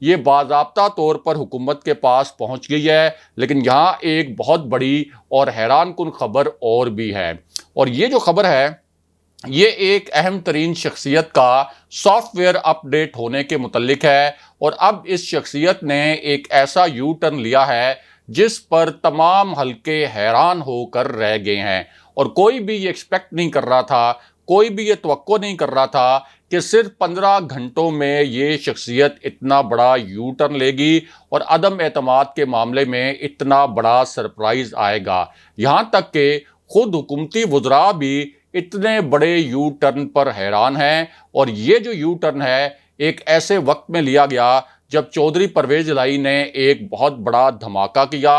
یہ باضابطہ طور پر حکومت کے پاس پہنچ گئی ہے، لیکن یہاں ایک بہت بڑی اور حیران کن خبر اور بھی ہے، اور یہ جو خبر ہے یہ ایک اہم ترین شخصیت کا سافٹ ویئر اپ ڈیٹ ہونے کے متعلق ہے، اور اب اس شخصیت نے ایک ایسا یو ٹرن لیا ہے جس پر تمام حلقے حیران ہو کر رہ گئے ہیں، اور کوئی بھی یہ ایکسپیکٹ نہیں کر رہا تھا، کوئی بھی یہ توقع نہیں کر رہا تھا کہ صرف 15 گھنٹوں میں یہ شخصیت اتنا بڑا یو ٹرن لے گی اور عدم اعتماد کے معاملے میں اتنا بڑا سرپرائز آئے گا، یہاں تک کہ خود حکومتی وزراء بھی اتنے بڑے یو ٹرن پر حیران ہیں۔ اور یہ جو یو ٹرن ہے ایک ایسے وقت میں لیا گیا جب چودھری پرویز الہی نے ایک بہت بڑا دھماکہ کیا،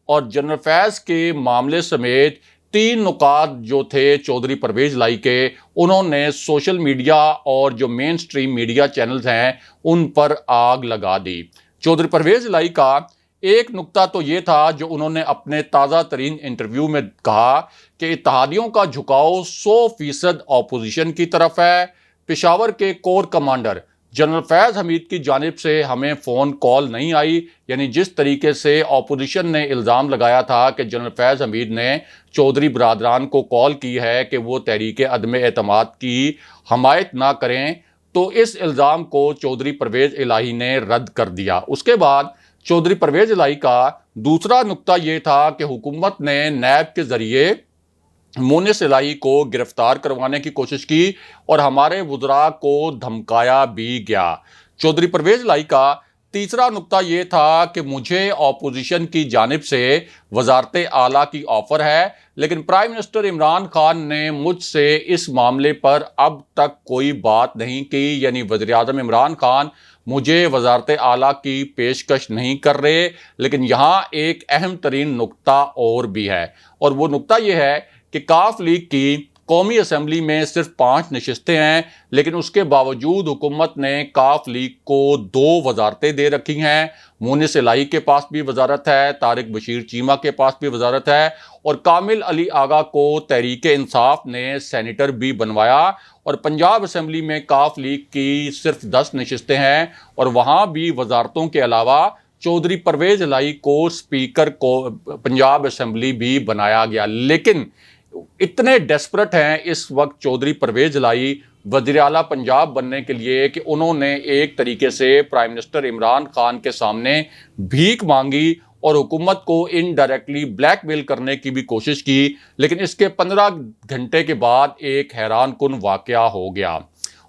اور جنرل فیض کے معاملے سمیت 3 نکات جو تھے چودھری پرویز الہی کے، انہوں نے سوشل میڈیا اور جو مین سٹریم میڈیا چینلز ہیں ان پر آگ لگا دی۔ چودھری پرویز الہی کا ایک نکتہ تو یہ تھا جو انہوں نے اپنے تازہ ترین انٹرویو میں کہا کہ اتحادیوں کا جھکاؤ 100% اپوزیشن کی طرف ہے۔ پشاور کے کور کمانڈر جنرل فیض حمید کی جانب سے ہمیں فون کال نہیں آئی، یعنی جس طریقے سے اپوزیشن نے الزام لگایا تھا کہ جنرل فیض حمید نے چودھری برادران کو کال کی ہے کہ وہ تحریک عدم اعتماد کی حمایت نہ کریں، تو اس الزام کو چودھری پرویز الہی نے رد کر دیا۔ اس کے بعد چودھری پرویز الہی کا دوسرا نکتہ یہ تھا کہ حکومت نے نیب کے ذریعے مونس الہی کو گرفتار کروانے کی کوشش کی اور ہمارے وزراء کو دھمکایا بھی گیا۔ چودھری پرویز الہی کا تیسرا نکتہ یہ تھا کہ مجھے اپوزیشن کی جانب سے وزارت اعلیٰ کی آفر ہے، لیکن پرائم منسٹر عمران خان نے مجھ سے اس معاملے پر اب تک کوئی بات نہیں کی، یعنی وزیر اعظم عمران خان مجھے وزارت اعلیٰ کی پیشکش نہیں کر رہے۔ لیکن یہاں ایک اہم ترین نکتہ اور بھی ہے، اور وہ نکتہ یہ ہے کہ کاف لیگ کی قومی اسمبلی میں صرف 5 نشستیں ہیں، لیکن اس کے باوجود حکومت نے کاف لیگ کو 2 وزارتیں دے رکھی ہیں۔ مونس الہی کے پاس بھی وزارت ہے، طارق بشیر چیمہ کے پاس بھی وزارت ہے، اور کامل علی آغا کو تحریک انصاف نے سینیٹر بھی بنوایا، اور پنجاب اسمبلی میں کاف لیگ کی صرف 10 نشستیں ہیں، اور وہاں بھی وزارتوں کے علاوہ چودھری پرویز الہی کو اسپیکر کو پنجاب اسمبلی بھی بنایا گیا۔ لیکن اتنے ڈیسپریٹ ہیں اس وقت چودھری پرویز الہی وزیر اعلیٰ پنجاب بننے کے لیے کہ انہوں نے ایک طریقے سے پرائم منسٹر عمران خان کے سامنے بھیک مانگی اور حکومت کو انڈائریکٹلی بلیک میل کرنے کی بھی کوشش کی، لیکن اس کے 15 گھنٹے کے بعد ایک حیران کن واقعہ ہو گیا،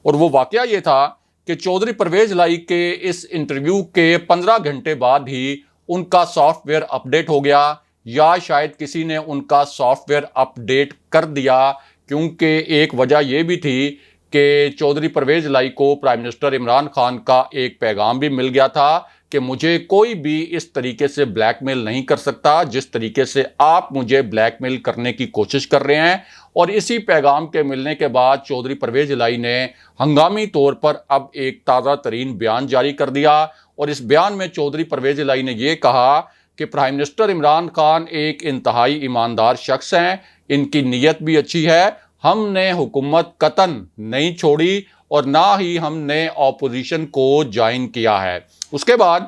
اور وہ واقعہ یہ تھا کہ چودھری پرویز الہی کے اس انٹرویو کے 15 گھنٹے بعد ہی ان کا سافٹ ویئر اپ ڈیٹ ہو گیا، یا شاید کسی نے ان کا سافٹ ویئر اپ ڈیٹ کر دیا، کیونکہ ایک وجہ یہ بھی تھی کہ چودھری پرویز الہی کو پرائم منسٹر عمران خان کا ایک پیغام بھی مل گیا تھا کہ مجھے کوئی بھی اس طریقے سے بلیک میل نہیں کر سکتا جس طریقے سے آپ مجھے بلیک میل کرنے کی کوشش کر رہے ہیں۔ اور اسی پیغام کے ملنے کے بعد چودھری پرویز الہی نے ہنگامی طور پر اب ایک تازہ ترین بیان جاری کر دیا، اور اس بیان میں چودھری پرویز الہی نے یہ کہا کہ پرائم منسٹر عمران خان ایک انتہائی ایماندار شخص ہیں، ان کی نیت بھی اچھی ہے، ہم نے حکومت قطعاً نہیں چھوڑی اور نہ ہی ہم نے اپوزیشن کو جوائن کیا ہے۔ اس کے بعد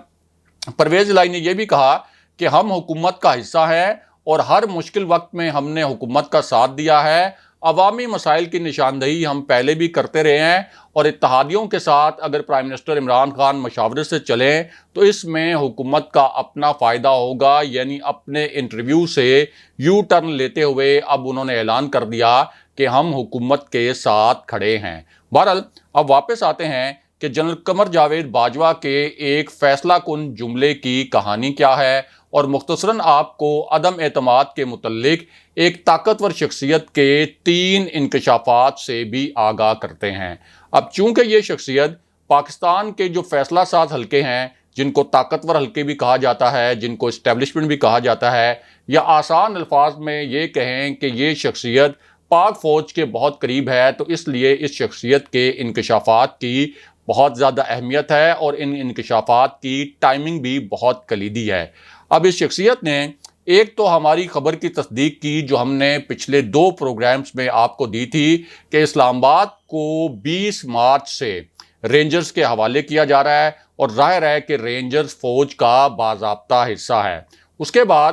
پرویز الہی نے یہ بھی کہا کہ ہم حکومت کا حصہ ہیں اور ہر مشکل وقت میں ہم نے حکومت کا ساتھ دیا ہے، عوامی مسائل کی نشاندہی ہم پہلے بھی کرتے رہے ہیں، اور اتحادیوں کے ساتھ اگر پرائم منسٹر عمران خان مشاورت سے چلیں تو اس میں حکومت کا اپنا فائدہ ہوگا۔ یعنی اپنے انٹرویو سے یو ٹرن لیتے ہوئے اب انہوں نے اعلان کر دیا کہ ہم حکومت کے ساتھ کھڑے ہیں۔ بہرحال اب واپس آتے ہیں کہ جنرل قمر جاوید باجوہ کے ایک فیصلہ کن جملے کی کہانی کیا ہے، اور مختصراً آپ کو عدم اعتماد کے متعلق ایک طاقتور شخصیت کے 3 انکشافات سے بھی آگاہ کرتے ہیں۔ اب چونکہ یہ شخصیت پاکستان کے جو فیصلہ ساز حلقے ہیں، جن کو طاقتور حلقے بھی کہا جاتا ہے، جن کو اسٹیبلشمنٹ بھی کہا جاتا ہے، یا آسان الفاظ میں یہ کہیں کہ یہ شخصیت پاک فوج کے بہت قریب ہے، تو اس لیے اس شخصیت کے انکشافات کی بہت زیادہ اہمیت ہے، اور ان انکشافات کی ٹائمنگ بھی بہت کلیدی ہے۔ اب اس شخصیت نے ایک تو ہماری خبر کی تصدیق کی جو ہم نے پچھلے 2 پروگرامز میں آپ کو دی تھی کہ اسلام آباد کو 20 مارچ سے رینجرز کے حوالے کیا جا رہا ہے اور ظاہر ہے کہ رینجرز فوج کا باضابطہ حصہ ہے۔ اس کے بعد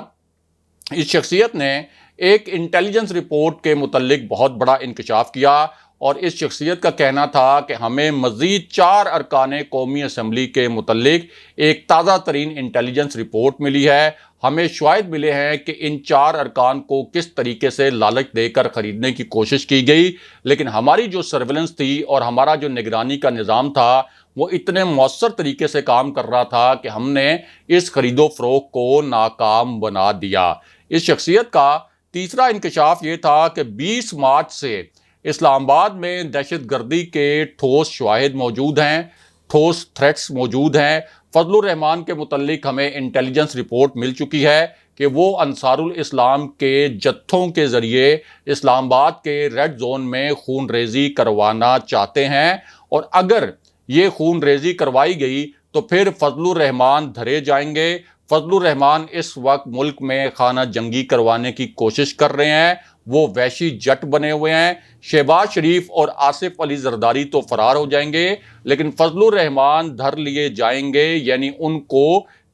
اس شخصیت نے ایک انٹیلیجنس رپورٹ کے متعلق بہت بڑا انکشاف کیا اور اس شخصیت کا کہنا تھا کہ ہمیں مزید 4 ارکان قومی اسمبلی کے متعلق ایک تازہ ترین انٹیلیجنس رپورٹ ملی ہے۔ ہمیں شواہد ملے ہیں کہ ان 4 ارکان کو کس طریقے سے لالچ دے کر خریدنے کی کوشش کی گئی، لیکن ہماری جو سرویلنس تھی اور ہمارا جو نگرانی کا نظام تھا وہ اتنے مؤثر طریقے سے کام کر رہا تھا کہ ہم نے اس خرید و فروخت کو ناکام بنا دیا۔ اس شخصیت کا تیسرا انکشاف یہ تھا کہ 20 مارچ سے اسلام آباد میں دہشت گردی کے ٹھوس شواہد موجود ہیں، ٹھوس تھریٹس موجود ہیں۔ فضل الرحمان کے متعلق ہمیں انٹیلیجنس رپورٹ مل چکی ہے کہ وہ انصار الاسلام کے جتھوں کے ذریعے اسلام آباد کے ریڈ زون میں خون ریزی کروانا چاہتے ہیں، اور اگر یہ خون ریزی کروائی گئی تو پھر فضل الرحمان دھرے جائیں گے۔ فضل الرحمان اس وقت ملک میں خانہ جنگی کروانے کی کوشش کر رہے ہیں، وہ وحشی جٹ بنے ہوئے ہیں۔ شہباز شریف اور آصف علی زرداری تو فرار ہو جائیں گے، لیکن فضل الرحمان دھر لیے جائیں گے، یعنی ان کو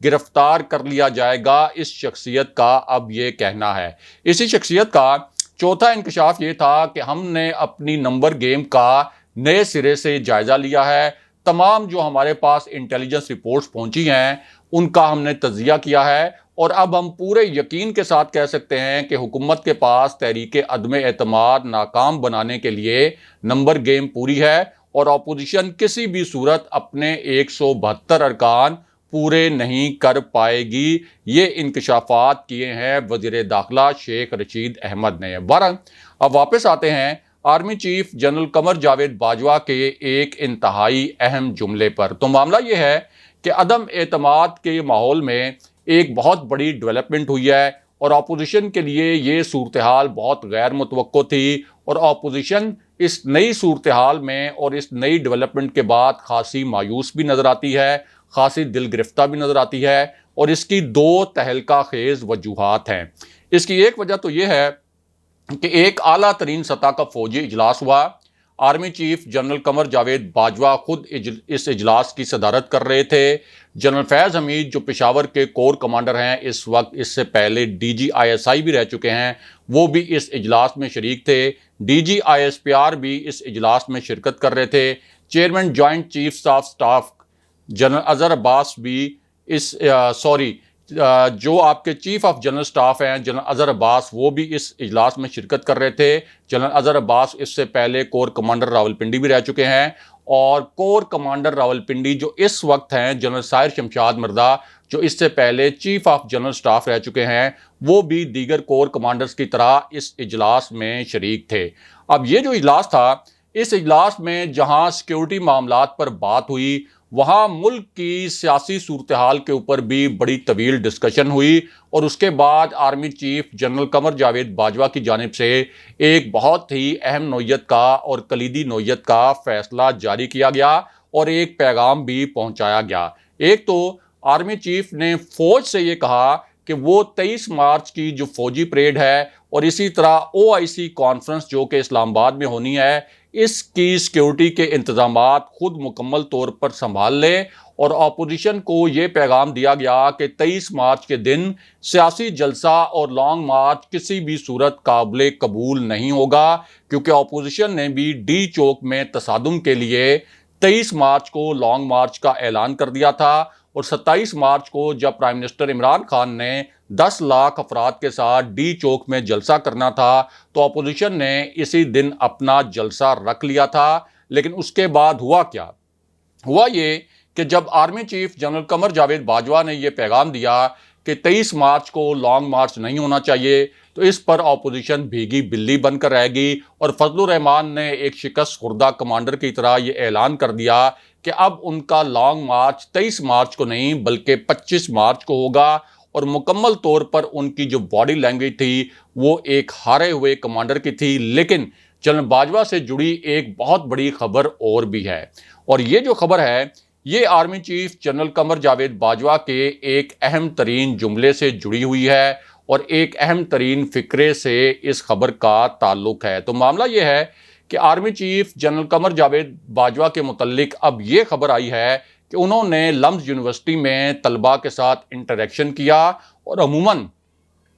گرفتار کر لیا جائے گا، اس شخصیت کا اب یہ کہنا ہے۔ اسی شخصیت کا چوتھا انکشاف یہ تھا کہ ہم نے اپنی نمبر گیم کا نئے سرے سے جائزہ لیا ہے۔ تمام جو ہمارے پاس انٹیلیجنس رپورٹس پہنچی ہیں ان کا ہم نے تجزیہ کیا ہے، اور اب ہم پورے یقین کے ساتھ کہہ سکتے ہیں کہ حکومت کے پاس تحریک عدم اعتماد ناکام بنانے کے لیے نمبر گیم پوری ہے، اور اپوزیشن کسی بھی صورت اپنے 172 ارکان پورے نہیں کر پائے گی۔ یہ انکشافات کیے ہیں وزیر داخلہ شیخ رشید احمد نے۔ بہرحال اب واپس آتے ہیں army chief general Qamar Javed Bajwa کے ایک انتہائی اہم جملے پر۔ تو معاملہ یہ ہے کہ عدم اعتماد کے ماحول میں ایک بہت بڑی ڈیولپمنٹ ہوئی ہے، اور اپوزیشن کے لیے یہ صورتحال بہت غیر متوقع تھی، اور اپوزیشن اس نئی صورتحال میں اور اس نئی ڈیولپمنٹ کے بعد خاصی مایوس بھی نظر آتی ہے، خاصی دل گرفتہ بھی نظر آتی ہے، اور اس کی 2 تہلکہ خیز وجوہات ہیں۔ اس کی ایک وجہ تو یہ ہے کہ ایک اعلیٰ ترین سطح کا فوجی اجلاس ہوا۔ Army chief general Qamar Javed Bajwa خود اس اجلاس کی صدارت کر رہے تھے۔ جنرل فیض حمید جو پشاور کے کور کمانڈر ہیں، اس وقت اس سے پہلے DG/ISI بھی رہ چکے ہیں، وہ بھی اس اجلاس میں شریک تھے۔ DG/ISPR بھی اس اجلاس میں شرکت کر رہے تھے۔ Chairman joint chiefs of staff general Azhar Abbas بھی جو آپ کے چیف آف جنرل سٹاف ہیں جنرل اظہر عباس، وہ بھی اس اجلاس میں شرکت کر رہے تھے۔ جنرل اظہر عباس اس سے پہلے کور کمانڈر راولپنڈی بھی رہ چکے ہیں، اور کور کمانڈر راولپنڈی جو اس وقت ہیں جنرل سائر شمشاد مرزا، جو اس سے پہلے چیف آف جنرل سٹاف رہ چکے ہیں، وہ بھی دیگر کور کمانڈرز کی طرح اس اجلاس میں شریک تھے۔ اب یہ جو اجلاس تھا، اس اجلاس میں جہاں سیکیورٹی معاملات پر بات ہوئی، وہاں ملک کی سیاسی صورتحال کے اوپر بھی بڑی طویل ڈسکشن ہوئی، اور اس کے بعد army chief general Qamar Javed Bajwa کی جانب سے ایک بہت ہی اہم نوعیت کا اور کلیدی نوعیت کا فیصلہ جاری کیا گیا، اور ایک پیغام بھی پہنچایا گیا۔ ایک تو آرمی چیف نے فوج سے یہ کہا کہ وہ 23 مارچ کی جو فوجی پریڈ ہے، اور اسی طرح OIC کانفرنس جو کہ اسلام آباد میں ہونی ہے، اس کی سیکیورٹی کے انتظامات خود مکمل طور پر سنبھال لے، اور اپوزیشن کو یہ پیغام دیا گیا کہ 23 مارچ کے دن سیاسی جلسہ اور لانگ مارچ کسی بھی صورت قابل قبول نہیں ہوگا، کیونکہ اپوزیشن نے بھی ڈی چوک میں تصادم کے لیے 23 مارچ کو لانگ مارچ کا اعلان کر دیا تھا، اور 27 مارچ کو جب پرائم منسٹر عمران خان نے 10 لاکھ افراد کے ساتھ ڈی چوک میں جلسہ کرنا تھا، تو اپوزیشن نے اسی دن اپنا جلسہ رکھ لیا تھا۔ لیکن اس کے بعد ہوا کیا؟ ہوا یہ کہ جب army chief general Qamar Javed Bajwa نے یہ پیغام دیا کہ 23 مارچ کو لانگ مارچ نہیں ہونا چاہیے، تو اس پر اپوزیشن بھیگی بلی بن کر رہ گئی، اور فضل الرحمان نے ایک شکست خوردہ کمانڈر کی طرح یہ اعلان کر دیا کہ اب ان کا لانگ مارچ 23 مارچ کو نہیں بلکہ 25 مارچ کو ہوگا، اور مکمل طور پر ان کی جو باڈی لینگویج تھی وہ ایک ہارے ہوئے کمانڈر کی تھی۔ لیکن جنرل باجوہ سے جڑی ایک بہت بڑی خبر اور بھی ہے، اور یہ جو خبر ہے یہ army chief general Qamar Javed Bajwa کے ایک اہم ترین جملے سے جڑی ہوئی ہے، اور ایک اہم ترین فقرے سے اس خبر کا تعلق ہے۔ تو معاملہ یہ ہے کہ army chief general Qamar Javed Bajwa کے متعلق اب یہ خبر آئی ہے کہ انہوں نے لمز یونیورسٹی میں طلباء کے ساتھ انٹریکشن کیا، اور عموماً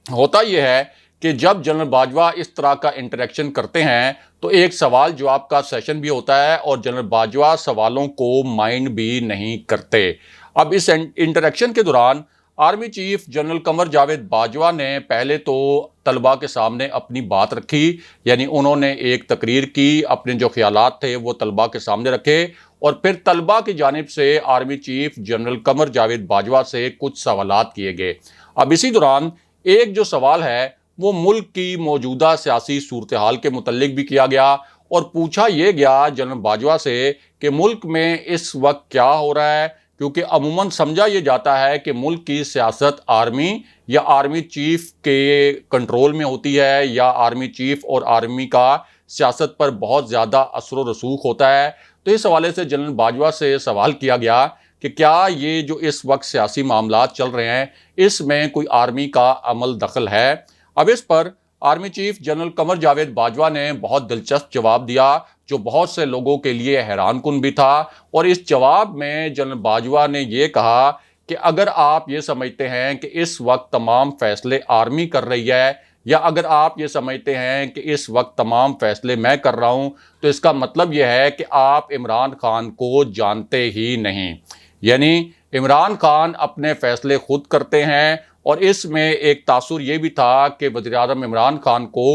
ہوتا یہ ہے کہ جب جنرل باجوہ اس طرح کا انٹریکشن کرتے ہیں تو ایک سوال جواب کا سیشن بھی ہوتا ہے، اور جنرل باجوہ سوالوں کو مائنڈ بھی نہیں کرتے۔ اب اس انٹریکشن کے دوران army chief general Qamar Javed Bajwa نے پہلے تو طلباء کے سامنے اپنی بات رکھی، یعنی انہوں نے ایک تقریر کی، اپنے جو خیالات تھے وہ طلباء کے سامنے رکھے، اور پھر طلباء کی جانب سے army chief general Qamar Javed Bajwa سے کچھ سوالات کیے گئے۔ اب اسی دوران ایک جو سوال ہے وہ ملک کی موجودہ سیاسی صورتحال کے متعلق بھی کیا گیا، اور پوچھا یہ گیا جنرل باجوہ سے کہ ملک میں اس وقت کیا ہو رہا ہے، کیونکہ عموماً سمجھا یہ جاتا ہے کہ ملک کی سیاست آرمی یا آرمی چیف کے کنٹرول میں ہوتی ہے، یا آرمی چیف اور آرمی کا سیاست پر بہت زیادہ اثر و رسوخ ہوتا ہے۔ تو اس حوالے سے جنرل باجوہ سے سوال کیا گیا کہ کیا یہ جو اس وقت سیاسی معاملات چل رہے ہیں اس میں کوئی آرمی کا عمل دخل ہے؟ اب اس پر army chief general Qamar Javed Bajwa نے بہت دلچسپ جواب دیا، جو بہت سے لوگوں کے لیے حیران کن بھی تھا، اور اس جواب میں جنرل باجوہ نے یہ کہا کہ اگر آپ یہ سمجھتے ہیں کہ اس وقت تمام فیصلے آرمی کر رہی ہے، یا اگر آپ یہ سمجھتے ہیں کہ اس وقت تمام فیصلے میں کر رہا ہوں، تو اس کا مطلب یہ ہے کہ آپ عمران خان کو جانتے ہی نہیں۔ یعنی عمران خان اپنے فیصلے خود کرتے ہیں، اور اس میں ایک تاثر یہ بھی تھا کہ وزیراعظم عمران خان کو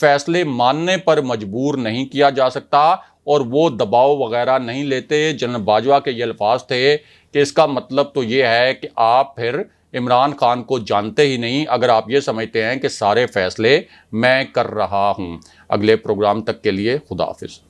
فیصلے ماننے پر مجبور نہیں کیا جا سکتا، اور وہ دباؤ وغیرہ نہیں لیتے۔ جنرل باجوہ کے یہ الفاظ تھے کہ اس کا مطلب تو یہ ہے کہ آپ پھر عمران خان کو جانتے ہی نہیں اگر آپ یہ سمجھتے ہیں کہ سارے فیصلے میں کر رہا ہوں۔ اگلے پروگرام تک کے لیے خدا حافظ۔